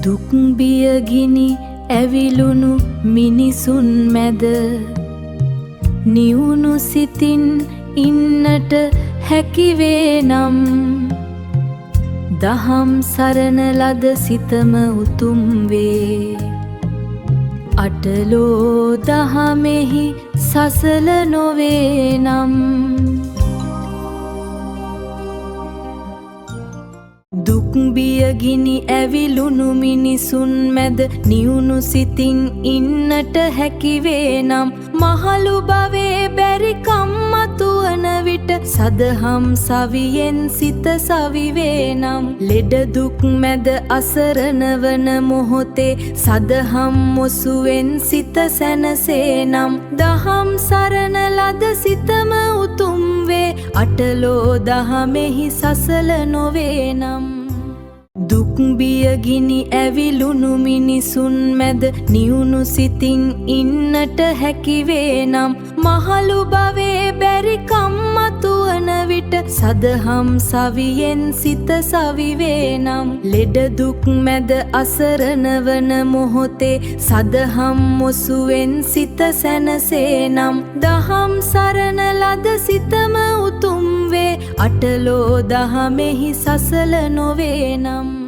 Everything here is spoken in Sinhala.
දුක් බිය ගිනි ඇවිලුණු මිනිසුන් මැද නිවුණු සිතින් ඉන්නට හැකිවේ නම් දහම් සරණ ලද සිතම උතුම් වේ. අටලෝ දහමෙහි සසල නොවේ නම් දුක් බිය ගිනි ඇවිලුණු මිනිසුන් මැද නිවුණු සිතින් ඉන්නට හැකිවේ නම් මහලු භවයේ බැරි කම්මතුවන විට සදහම් සවියෙන් සිත සවිවේ නම් ලෙඩ දුක් මැද අසරණ වන මොහොතේ සදහම් මොසුවෙන් සිත සැනසේ නම් දහම් සරණ ලද සිතම උතුම් වේ. අටලෝ දහමෙහි සසල නොවේ නම් දුක් බිය ගිනි ඇවිලුණු මිනිසුන් මැද නිවුණු සිතින් ඉන්නට හැකිවේ නම් මහලු භවයේ බැරි කම්මතුවන විට සදහම් සවියෙන් සිත සවිවේ නම් ලෙඩ දුක් මැද අසරණ වන මොහොතේ සදහම් මොසුවෙන් සිත සැනසේ නම් දහම් සරණ ලද සිතම උතුම් වේ. අටලෝ දහමෙහි සසල නොවේ නම්